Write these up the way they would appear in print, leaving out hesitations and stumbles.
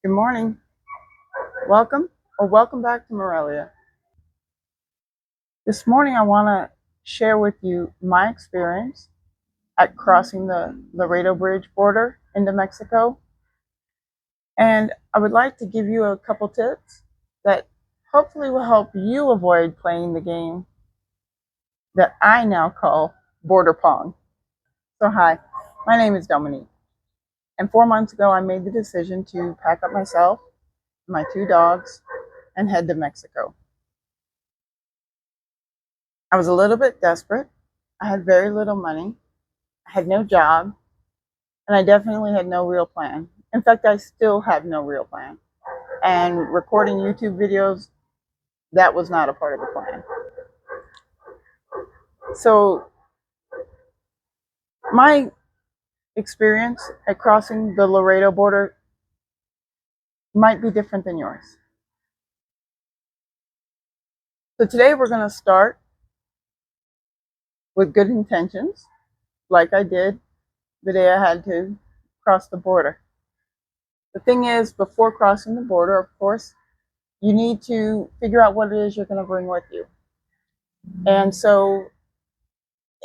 Good morning. Welcome back to Morelia. This morning I want to share with you my experience at crossing the Laredo Bridge border into Mexico. And I would like to give you a couple tips that hopefully will help you avoid playing the game that I now call border Pong. So hi, my name is Dominique. And 4 months ago I made the decision to pack up myself, my two dogs, and head to Mexico. I was a little bit desperate. I had very little money. I had no job. And I definitely had no real plan. In fact, I still have no real plan. And recording YouTube videos, that was not a part of the plan. So my experience at crossing the Laredo border might be different than yours. So today we're going to start with good intentions, like I did the day I had to cross the border. The thing is, before crossing the border, of course, you need to figure out what it is you're going to bring with you. And so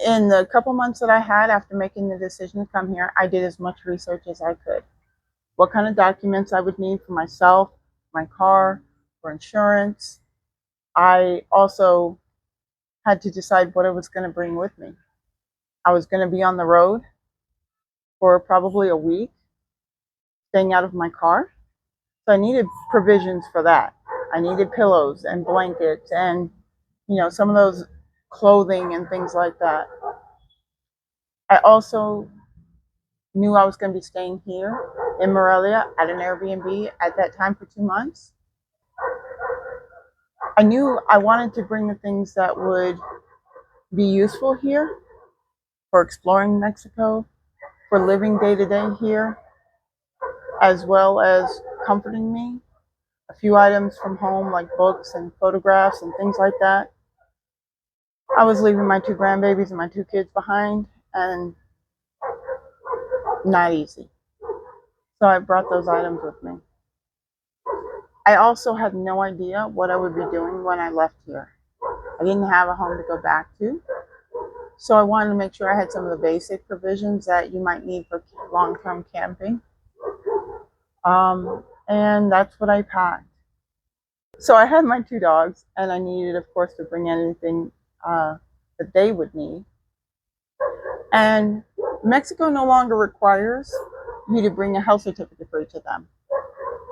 in the couple months that I had after making the decision to come here, I did as much research as I could. What kind of documents I would need for myself, my car, for insurance. I also had to decide what I was going to bring with me. I was going to be on the road for probably a week, staying out of my car. So I needed provisions for that. I needed pillows and blankets and, some of those clothing and things like that. I also knew I was going to be staying here in Morelia at an Airbnb at that time for 2 months. I knew I wanted to bring the things that would be useful here for exploring Mexico, for living day to day here, as well as comforting me. A few items from home like books and photographs and things like that. I was leaving my two grandbabies and my two kids behind, and not easy. So I brought those items with me. I also had no idea what I would be doing when I left here. I didn't have a home to go back to. So I wanted to make sure I had some of the basic provisions that you might need for long-term camping. And that's what I packed. So I had my two dogs, and I needed, of course, to bring anything that they would need. And Mexico no longer requires you to bring a health certificate for each of them.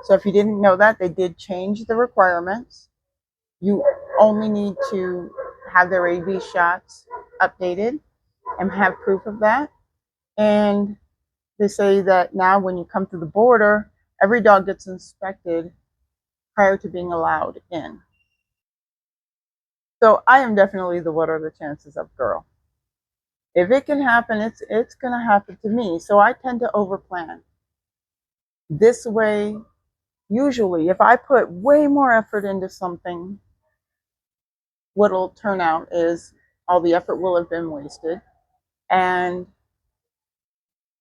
So if you didn't know that, they did change the requirements. You only need to have their rabies shots updated and have proof of that. And they say that now when you come through the border, every dog gets inspected prior to being allowed in. So I am definitely the what are the chances of girl. If it can happen, it's going to happen to me. So I tend to overplan. This way, usually, if I put way more effort into something, what'll turn out is all the effort will have been wasted, and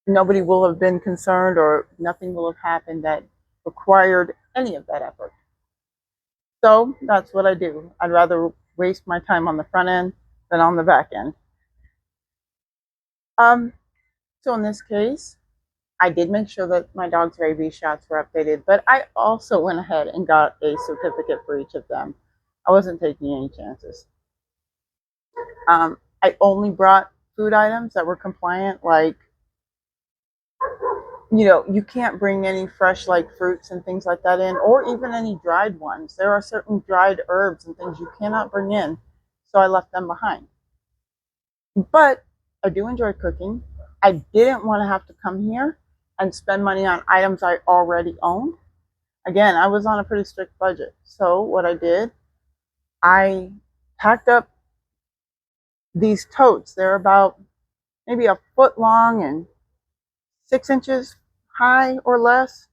nobody will have been concerned, or nothing will have happened that required any of that effort. So that's what I do. I'd rather waste my time on the front end than on the back end. So in this case, I did make sure that my dog's rabies shots were updated, but I also went ahead and got a certificate for each of them. I wasn't taking any chances. I only brought food items that were compliant, like, you can't bring any fresh, like, fruits and things like that in, or even any dried ones. There are certain dried herbs and things you cannot bring in, so I left them behind. But I do enjoy cooking. I didn't want to have to come here and spend money on items I already owned. Again, I was on a pretty strict budget. So what I did, I packed up these totes. They're about maybe a foot long and 6 inches high or less.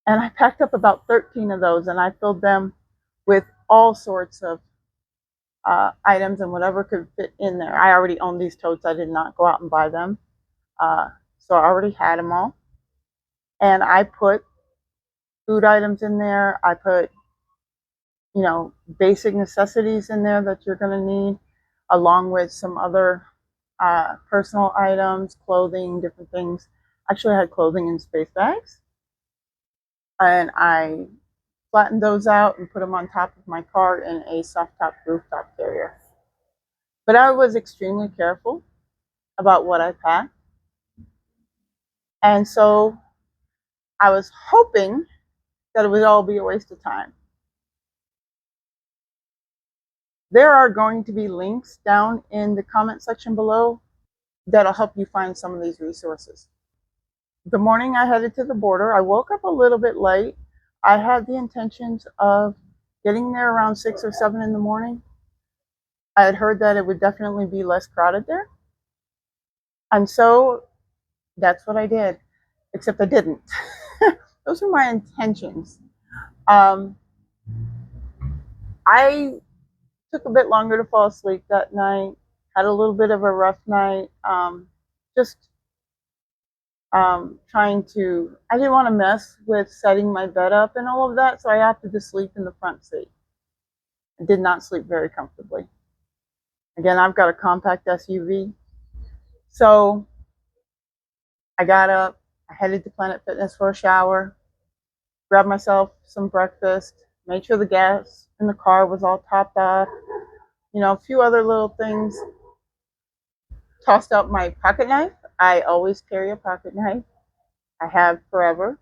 And I packed up about 13 of those, and I filled them with all sorts of items and whatever could fit in there. I already owned these totes. I did not go out and buy them. So I already had them all. And I put food items in there. I put, basic necessities in there that you're going to need, along with some other personal items, clothing, different things. Actually, I had clothing in space bags, and I flattened those out and put them on top of my car in a soft top rooftop carrier. But I was extremely careful about what I packed. And so I was hoping that it would all be a waste of time. There are going to be links down in the comment section below that'll help you find some of these resources. The morning I headed to the border, I woke up a little bit late. I had the intentions of getting there around 6 or 7 in the morning. I had heard that it would definitely be less crowded there. And so that's what I did, except I didn't. Those were my intentions. I took a bit longer to fall asleep that night, had a little bit of a rough night, just trying to, I didn't want to mess with setting my bed up and all of that, so I opted to sleep in the front seat. I did not sleep very comfortably. Again, I've got a compact SUV, so I got up, I headed to Planet Fitness for a shower, grabbed myself some breakfast, made sure the gas in the car was all topped off, a few other little things. Tossed out my pocket knife. I always carry a pocket knife. I have forever.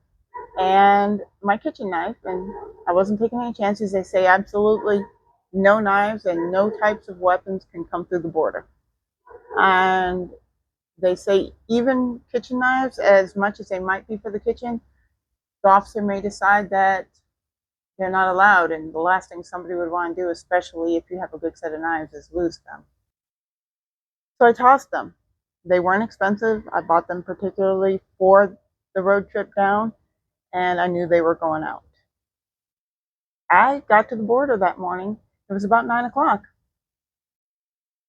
And my kitchen knife. And I wasn't taking any chances. They say absolutely no knives and no types of weapons can come through the border. And they say even kitchen knives, as much as they might be for the kitchen, the officer may decide that they're not allowed. And the last thing somebody would want to do, especially if you have a big set of knives, is lose them. So I tossed them. They weren't expensive. I bought them particularly for the road trip down, and I knew they were going out. I got to the border that morning. It was about 9 o'clock.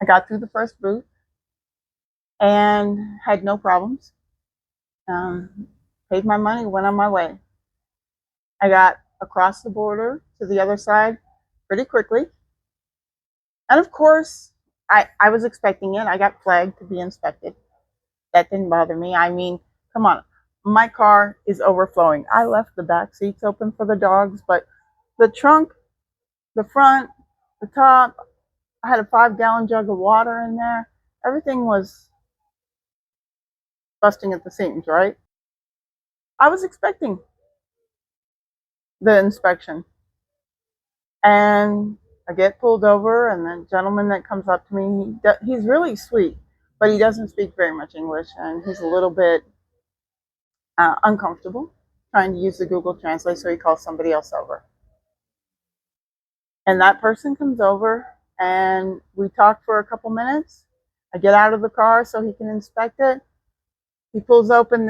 I got through the first booth and had no problems. Paid my money, went on my way. I got across the border to the other side pretty quickly. And of course, I was expecting it. I got flagged to be inspected. That didn't bother me. I mean, come on. My car is overflowing. I left the back seats open for the dogs, but the trunk, the front, the top, I had a 5-gallon jug of water in there. Everything was busting at the seams, right? I was expecting the inspection. And I get pulled over, and the gentleman that comes up to me, he's really sweet, but he doesn't speak very much English, and he's a little bit uncomfortable trying to use the Google Translate, so he calls somebody else over. And that person comes over, and we talk for a couple minutes. I get out of the car so he can inspect it. He pulls open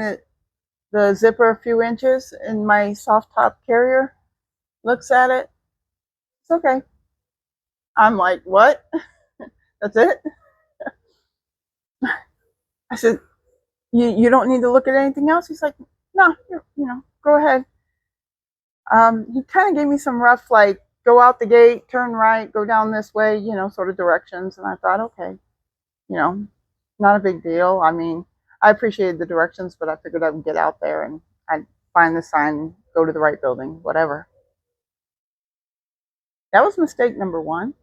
the zipper a few inches in my soft top carrier, looks at it. It's okay. I'm like, what? That's it? I said, you don't need to look at anything else? He's like, no, go ahead. He kind of gave me some rough, like, go out the gate, turn right, go down this way, sort of directions. And I thought, okay, not a big deal. I mean, I appreciated the directions, but I figured I would get out there and I'd find the sign, go to the right building, whatever. That was mistake number one.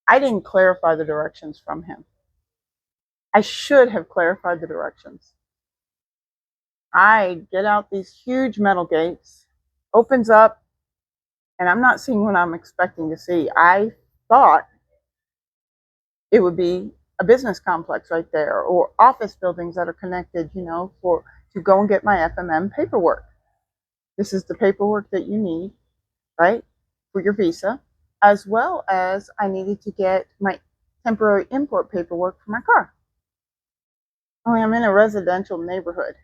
I didn't clarify the directions from him. I should have clarified the directions. I get out these huge metal gates, opens up, and I'm not seeing what I'm expecting to see. I thought it would be a business complex right there, or office buildings that are connected, to go and get my FMM paperwork. This is the paperwork that you need, right, for your visa, as well as I needed to get my temporary import paperwork for my car. Only I'm in a residential neighborhood.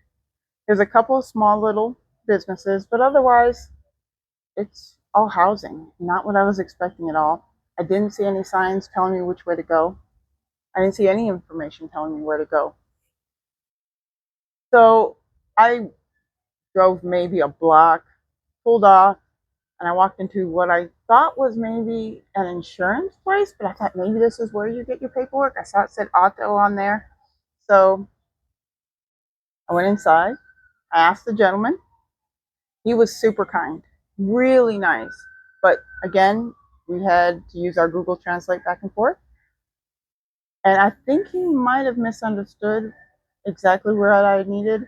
There's a couple of small little businesses, but otherwise it's all housing. Not what I was expecting at all. I didn't see any signs telling me which way to go. I didn't see any information telling me where to go. So I drove maybe a block, pulled off, and I walked into what I thought was maybe an insurance place, but I thought maybe this is where you get your paperwork. I saw it said auto on there. So I went inside. I asked the gentleman. He was super kind, really nice. But again, we had to use our Google Translate back and forth. And I think he might have misunderstood exactly where I needed,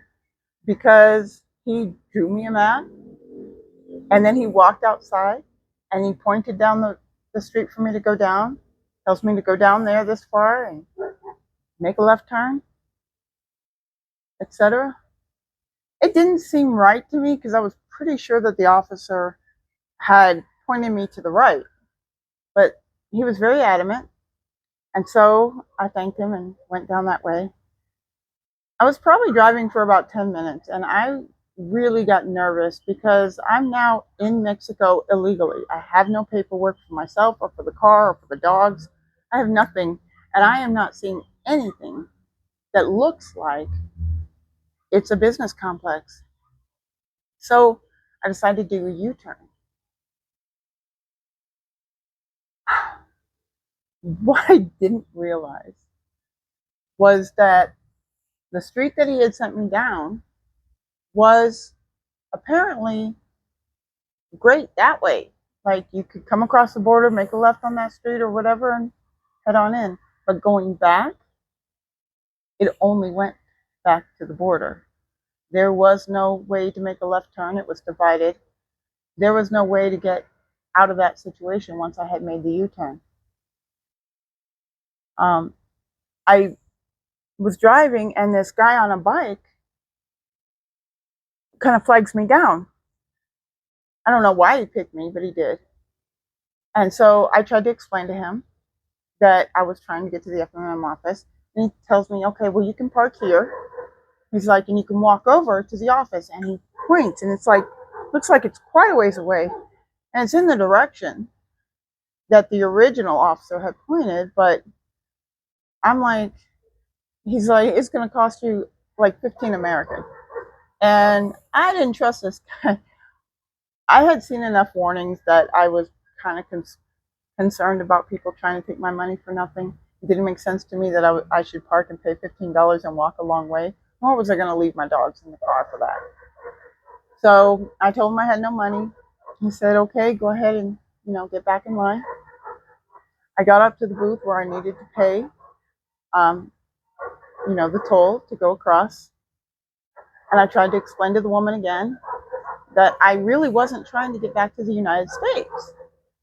because he drew me a map and then he walked outside and he pointed down the street for me to go down, tells me to go down there this far and make a left turn, etc. It didn't seem right to me because I was pretty sure that the officer had pointed me to the right, but he was very adamant. And so I thanked him and went down that way. I was probably driving for about 10 minutes and I really got nervous because I'm now in Mexico illegally. I have no paperwork for myself or for the car or for the dogs. I have nothing, and I am not seeing anything that looks like it's a business complex. So I decided to do a U-turn. What I didn't realize was that the street that he had sent me down was apparently great that way. Like, you could come across the border, make a left on that street or whatever, and head on in. But going back, it only went back to the border. There was no way to make a left turn. It was divided. There was no way to get out of that situation once I had made the U-turn. I was driving and this guy on a bike kind of flags me down. I don't know why he picked me, but he did. And so I tried to explain to him that I was trying to get to the FMM office. And he tells me, okay, well, you can park here. He's like, and you can walk over to the office. And he points, and it's like, looks like it's quite a ways away. And it's in the direction that the original officer had pointed. But I'm like, he's like, it's going to cost you like 15 American. And I didn't trust this guy. I had seen enough warnings that I was kind of concerned about people trying to take my money for nothing. It didn't make sense to me that I should park and pay $15 and walk a long way. Nor was I going to leave my dogs in the car for that. So I told him I had no money. He said, okay, go ahead and, get back in line. I got up to the booth where I needed to pay, the toll to go across. And I tried to explain to the woman again that I really wasn't trying to get back to the United States,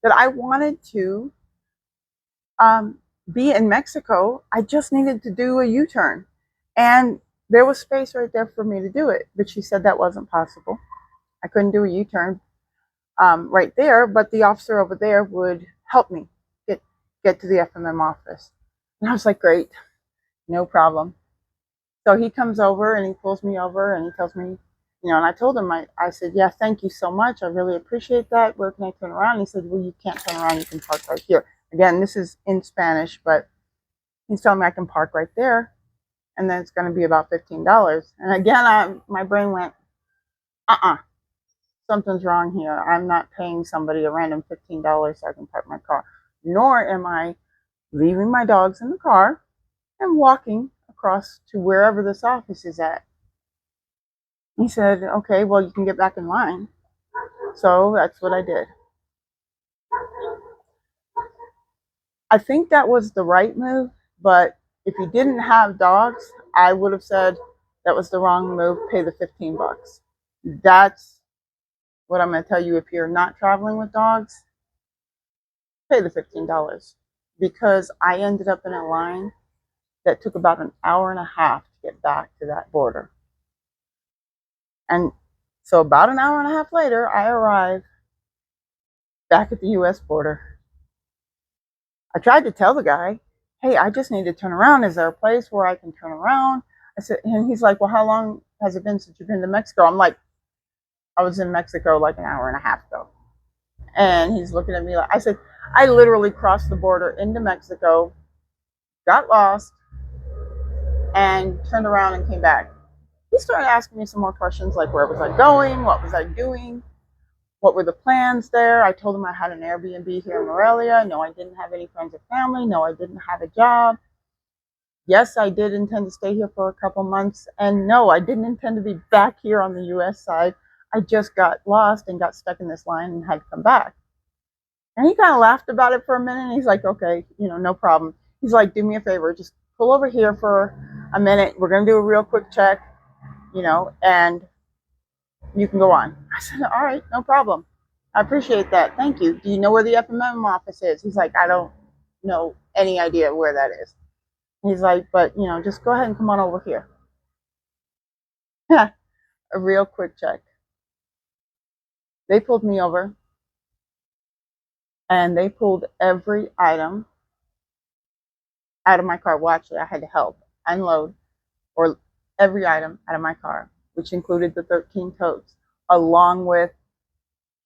that I wanted to be in Mexico. I just needed to do a U-turn. And there was space right there for me to do it. But she said that wasn't possible. I couldn't do a U-turn right there, but the officer over there would help me get to the FMM office. And I was like, great, no problem. So he comes over and he pulls me over and he tells me, and I told him, I said, yeah, thank you so much. I really appreciate that. Where can I turn around? And he said, well, you can't turn around. You can park right here. Again, this is in Spanish, but he's telling me I can park right there. And then it's going to be about $15. And again, my brain went, something's wrong here. I'm not paying somebody a random $15 so I can park my car. Nor am I leaving my dogs in the car and walking across to wherever this office is at. He said, okay, well, you can get back in line. So that's what I did. I think that was the right move, but if you didn't have dogs, I would have said that was the wrong move, pay the $15. That's what I'm going to tell you. If you're not traveling with dogs, pay the $15, because I ended up in a line that took about an hour and a half to get back to that border. And so about an hour and a half later, I arrived back at the U.S. border. I tried to tell the guy, hey, I just need to turn around. Is there a place where I can turn around? I said, and he's like, well, how long has it been since you've been to Mexico? I'm like, I was in Mexico like an hour and a half ago. And he's looking at me like, I said, I literally crossed the border into Mexico, got lost, and turned around and came back. he started asking me some more questions like where was I going, what was I doing, what were the plans there. I told him I had an Airbnb here in Morelia. No, I didn't have any friends or family. No, I didn't have a job. Yes, I did intend to stay here for a couple months. And no, I didn't intend to be back here on the US side. I just got lost and got stuck in this line and had to come back. And he kind of laughed about it for a minute. And he's like, okay, no problem. He's like, do me a favor, just pull over here for a minute. We're going to do a real quick check, and you can go on. I said, all right, no problem. I appreciate that. Thank you. Do you know where the FMM office is? He's like, I don't know any idea where that is. He's like, but, just go ahead and come on over here. A real quick check. They pulled me over and they pulled every item out of my car. Well, actually, I had to help unload or every item out of my car, which included the 13 totes, along with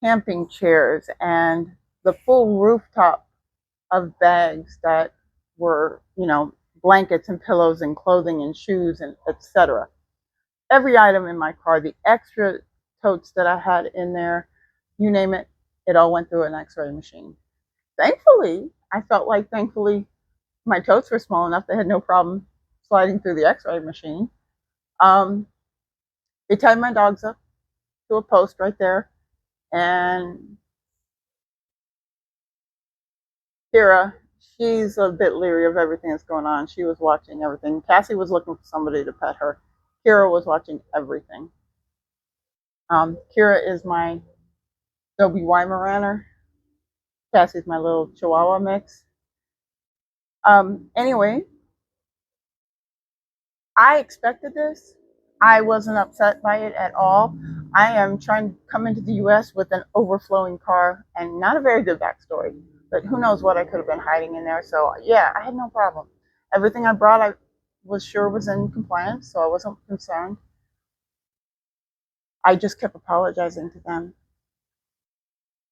camping chairs and the full rooftop of bags that were, blankets and pillows and clothing and shoes and etc. Every item in my car, the extra totes that I had in there, you name it, it all went through an x-ray machine. Thankfully, my totes were small enough they had no problem sliding through the x-ray machine. They tied my dogs up to a post right there, and Kira, she's a bit leery of everything that's going on. She was watching everything. Cassie was looking for somebody to pet her. Kira was watching everything. Kira is my Dobie Weimaraner. Cassie's my little Chihuahua mix. Anyway, I expected this. I wasn't upset by it at all. I am trying to come into the US with an overflowing car and not a very good backstory, but who knows what I could have been hiding in there. So yeah, I had no problem. Everything I brought, I was sure was in compliance, so I wasn't concerned. I just kept apologizing to them.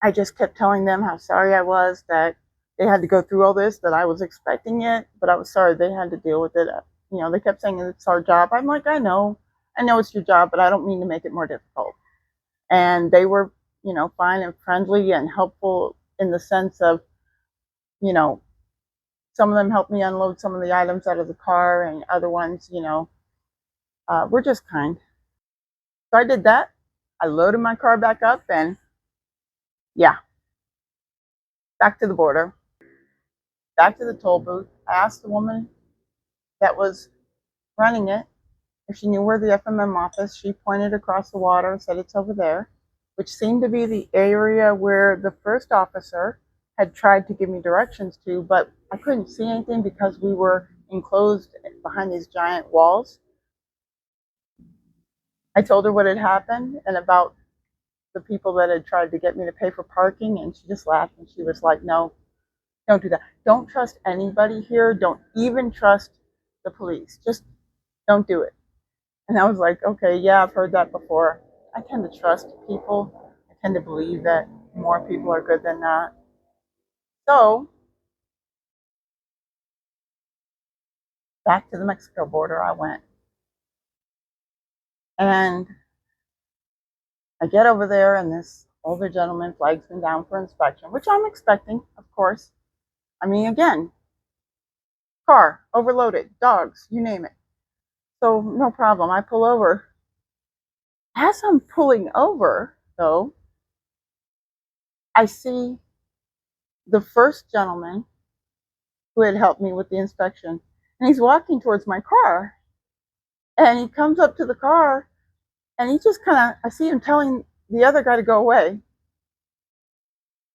I just kept telling them how sorry I was that they had to go through all this, that I was expecting it, but I was sorry they had to deal with it. They kept saying it's our job. I'm like, I know it's your job, but I don't mean to make it more difficult. And they were, fine and friendly and helpful in the sense of, some of them helped me unload some of the items out of the car, and other ones, were just kind. So I did that. I loaded my car back up, and yeah, back to the border, back to the toll booth. I asked the woman that was running it if she knew where the FMM office. She pointed across the water and said it's over there, which seemed to be the area where the first officer had tried to give me directions to, but I couldn't see anything because we were enclosed behind these giant walls. I told her what had happened and about the people that had tried to get me to pay for parking, and she just laughed and she was like, no, don't do that. Don't trust anybody here. Don't even trust the police. Just don't do it. And I was like, okay, yeah, I've heard that before. I tend to trust people. I tend to believe that more people are good than not. So, back to the Mexico border I went. And I get over there, and this older gentleman flags me down for inspection, which I'm expecting, of course. I mean, again, car, overloaded, dogs, you name it. So, no problem. I pull over. As I'm pulling over, though, I see the first gentleman who had helped me with the inspection, and he's walking towards my car. And he comes up to the car, and he just I see him telling the other guy to go away.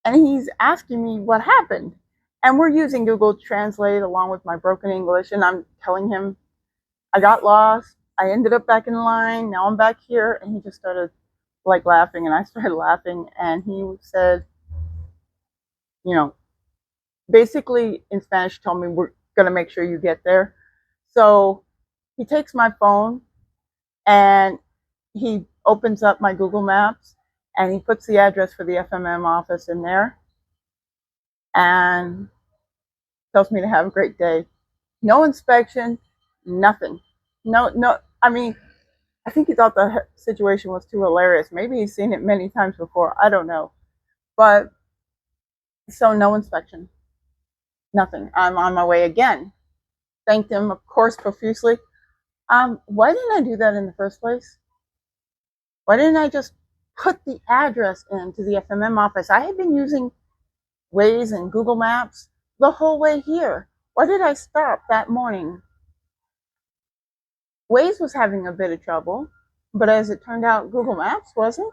And he's asking me what happened. And we're using Google Translate along with my broken English, and I'm telling him I got lost. I ended up back in line. Now I'm back here. And he just started laughing, and I started laughing. And he said, basically in Spanish, told me we're going to make sure you get there. So he takes my phone and he opens up my Google Maps and he puts the address for the FMM office in there and tells me to have a great day. No inspection, nothing. No, I mean, I think he thought the situation was too hilarious. Maybe he's seen it many times before. I don't know. But so no inspection, nothing. I'm on my way again. Thanked him, of course, profusely. Why didn't I do that in the first place? Why didn't I just put the address into the FMM office? I had been using Waze and Google Maps the whole way here. Why did I stop that morning? Waze was having a bit of trouble, but as it turned out, Google Maps wasn't.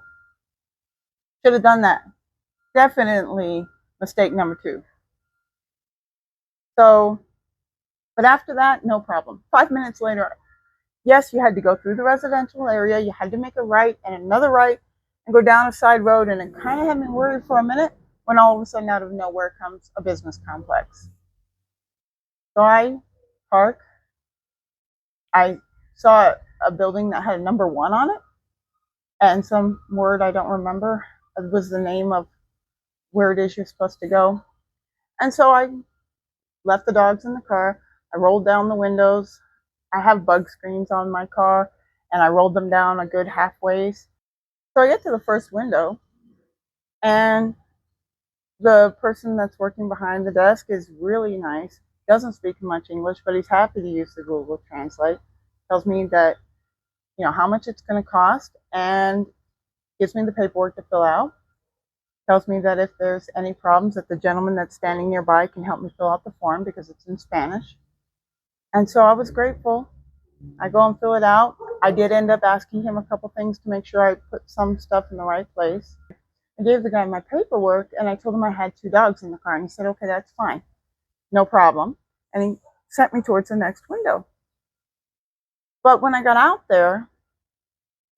Should have done that. Definitely mistake number 2. So, but after that, no problem. 5 minutes later, yes, you had to go through the residential area. You had to make a right and another right and go down a side road. And it kind of had me worried for a minute when all of a sudden out of nowhere comes a business complex. So I park. I saw a building that had a number 1 on it and some word I don't remember. It was the name of where it is you're supposed to go. And so I left the dogs in the car. I rolled down the windows. I have bug screens on my car, and I rolled them down a good halfway. So I get to the first window, and the person that's working behind the desk is really nice. Doesn't speak much English, but he's happy to use the Google Translate. Tells me that, how much it's going to cost, and gives me the paperwork to fill out. Tells me that if there's any problems, that the gentleman that's standing nearby can help me fill out the form because it's in Spanish. And so I was grateful. I go and fill it out. I did end up asking him a couple things to make sure I put some stuff in the right place. I gave the guy my paperwork, and I told him I had 2 dogs in the car, and he said, okay, that's fine. No problem. And he sent me towards the next window. But when I got out there,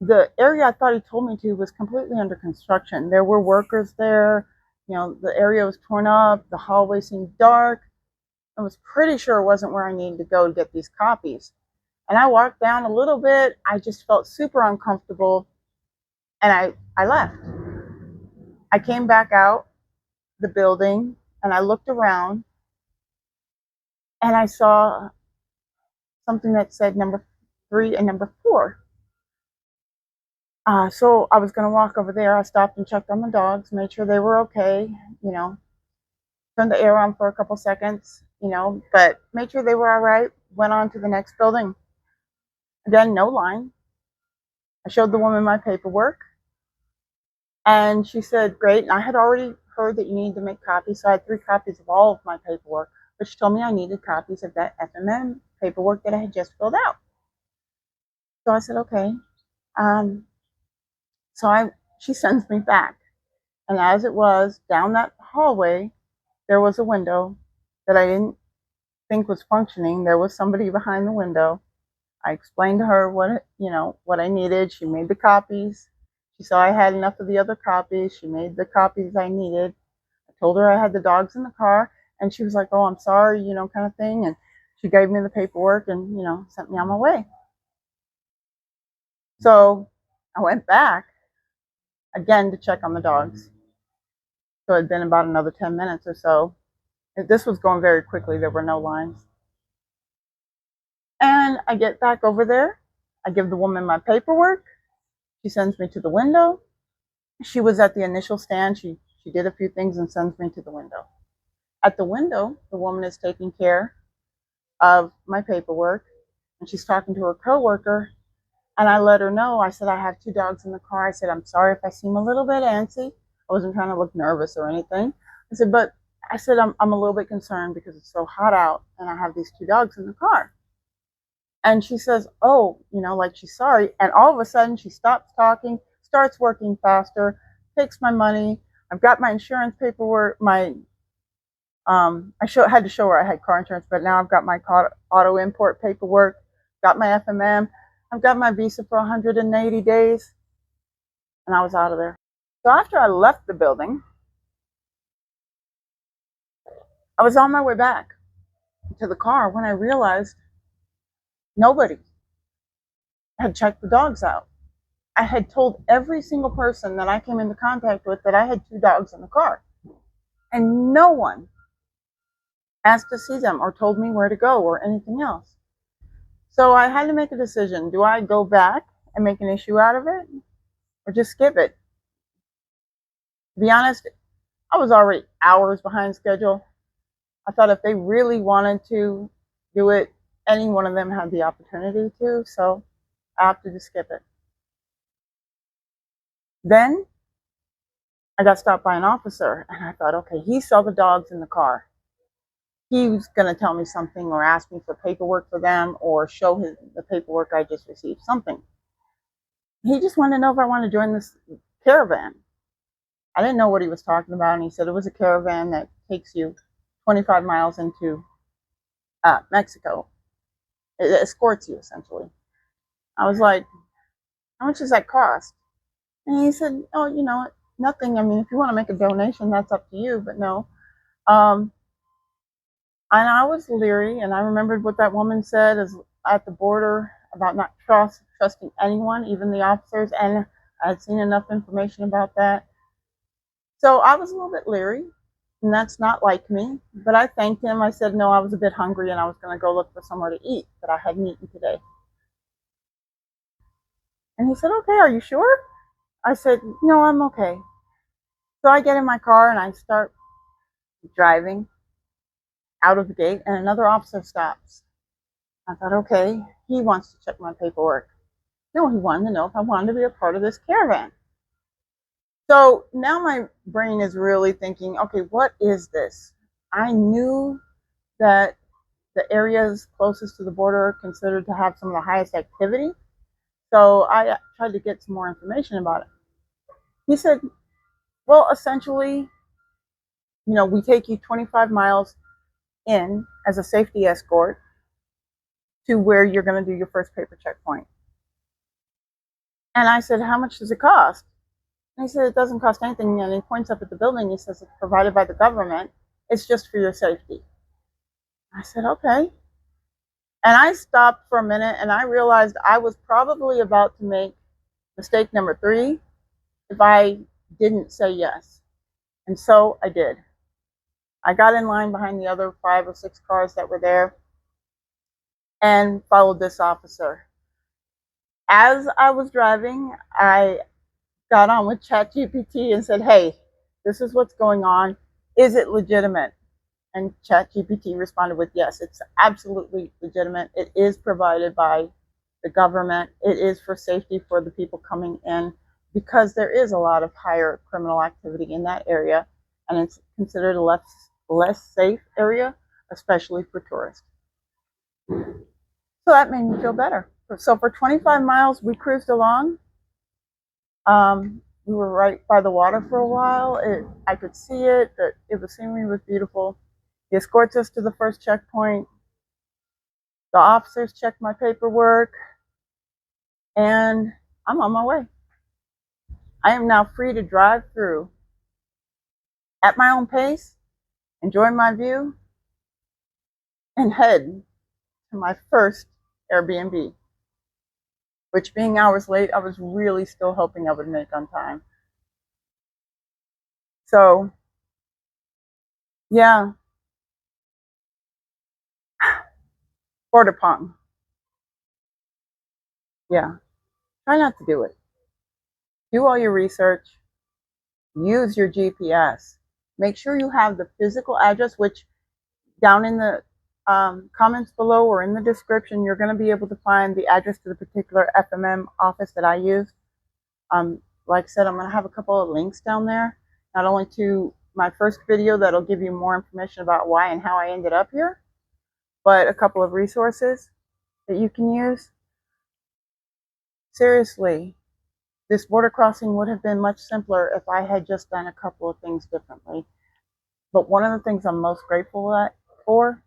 the area I thought he told me to was completely under construction. There were workers there. The area was torn up. The hallway seemed dark. I was pretty sure it wasn't where I needed to go to get these copies. And I walked down a little bit. I just felt super uncomfortable. And I left. I came back out the building and I looked around and I saw something that said number 3 and number 4. So I was going to walk over there. I stopped and checked on the dogs, made sure they were okay, turned the air on for a couple seconds, but made sure they were all right. Went on to the next building. Again, no line. I showed the woman my paperwork, and she said, great. And I had already heard that you needed to make copies, so I had 3 copies of all of my paperwork, but she told me I needed copies of that FMM paperwork that I had just filled out. So I said, okay. She sends me back. And as it was, down that hallway, there was a window that I didn't think was functioning. There was somebody behind the window. I explained to her what I needed. She made the copies. She saw I had enough of the other copies. She made the copies I needed. I told her I had the dogs in the car, and she was like, oh, I'm sorry, kind of thing. And she gave me the paperwork and, sent me on my way. So I went back again to check on the dogs. So it had been about another 10 minutes or so. This was going very quickly. There were no lines. And I get back over there. I give the woman my paperwork. She sends me to the window. She was at the initial stand. She did a few things and sends me to the window. At the window, the woman is taking care of my paperwork, and she's talking to her coworker. And I let her know. I said, I have 2 dogs in the car. I said, I'm sorry if I seem a little bit antsy. I wasn't trying to look nervous or anything. I said, I'm a little bit concerned because it's so hot out and I have these 2 dogs in the car. And she says, oh, like she's sorry. And all of a sudden she stops talking, starts working faster, takes my money. I've got my insurance paperwork. Had to show her I had car insurance, but now I've got my auto import paperwork, got my FMM. I've got my visa for 180 days. And I was out of there. So after I left the building, I was on my way back to the car when I realized nobody had checked the dogs out. I had told every single person that I came into contact with that I had 2 dogs in the car. And no one asked to see them or told me where to go or anything else. So I had to make a decision. Do I go back and make an issue out of it, or just skip it. To be honest, I was already hours behind schedule. I thought if they really wanted to do it, any one of them had the opportunity to, so I opted to skip it. Then I got stopped by an officer, and I thought, okay, he saw the dogs in the car. He was going to tell me something or ask me for paperwork for them or show the paperwork I just received, something. He just wanted to know if I wanted to join this caravan. I didn't know what he was talking about, and he said it was a caravan that takes you 25 miles into Mexico. It escorts you, essentially. I was like, how much does that cost? And he said, oh, you know, nothing. I mean, if you want to make a donation, that's up to you, but no. And I was leery, and I remembered what that woman said at the border about not trusting anyone, even the officers, and I had seen enough information about that. So I was a little bit leery, and that's not like me, but I thanked him. I said, no, I was a bit hungry, and I was going to go look for somewhere to eat, but I hadn't eaten today. And he said, okay, are you sure? I said, no, I'm okay. So I get in my car, and I start driving out of the gate, and another officer stops. I thought, okay, he wants to check my paperwork. No, he wanted to know if I wanted to be a part of this caravan. So now my brain is really thinking, okay, what is this? I knew that the areas closest to the border are considered to have some of the highest activity. So I tried to get some more information about it. He said, well, essentially, you know, we take you 25 miles in as a safety escort to where you're going to do your first paper checkpoint. And I said, how much does it cost? And he said, it doesn't cost anything. And he points up at the building. He says, it's provided by the government. It's just for your safety. I said, okay. And I stopped for a minute, and I realized I was probably about to make mistake number 3 if I didn't say yes. And so I did. I got in line behind the other 5 or 6 cars that were there and followed this officer. As I was driving, I got on with ChatGPT and said, hey, this is what's going on. Is it legitimate? And ChatGPT responded with, yes, it's absolutely legitimate. It is provided by the government. It is for safety for the people coming in because there is a lot of higher criminal activity in that area, and it's considered a less safe area, especially for tourists. So that made me feel better. So for 25 miles, we cruised along. We were right by the water for a while. I could see it. The scenery was beautiful. He escorts us to the first checkpoint. The officers checked my paperwork, and I'm on my way. I am now free to drive through at my own pace, enjoy my view, and head to my first Airbnb, which being hours late, I was really still hoping I would make on time. So, yeah, border Pong. Yeah, try not to do it. Do all your research. Use your GPS. Make sure you have the physical address, which down in the comments below or in the description, you're going to be able to find the address to the particular FMM office that I use. Like I said, I'm going to have a couple of links down there, not only to my first video that'll give you more information about why and how I ended up here, but a couple of resources that you can use. Seriously, this border crossing would have been much simpler if I had just done a couple of things differently. But one of the things I'm most grateful for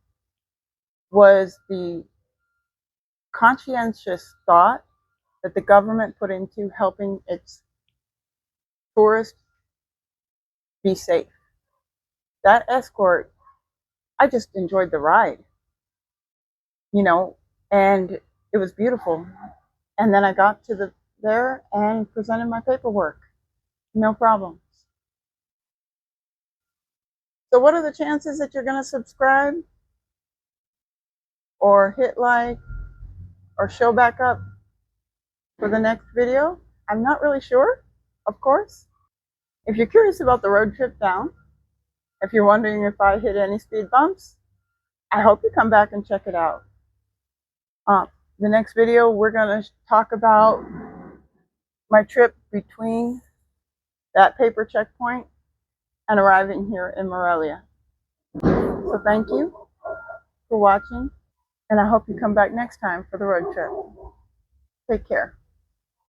was the conscientious thought that the government put into helping its tourists be safe. That escort, I just enjoyed the ride, you know, and it was beautiful. And then I got to there and presented my paperwork. No problems. So what are the chances that you're going to subscribe or hit like or show back up? for the next video? I'm not really sure, of course. If you're curious about the road trip down, if you're wondering if I hit any speed bumps, I hope you come back and check it out. The next video, we're going to talk about my trip between that paper checkpoint and arriving here in Morelia. So thank you for watching, and I hope you come back next time for the road trip. Take care.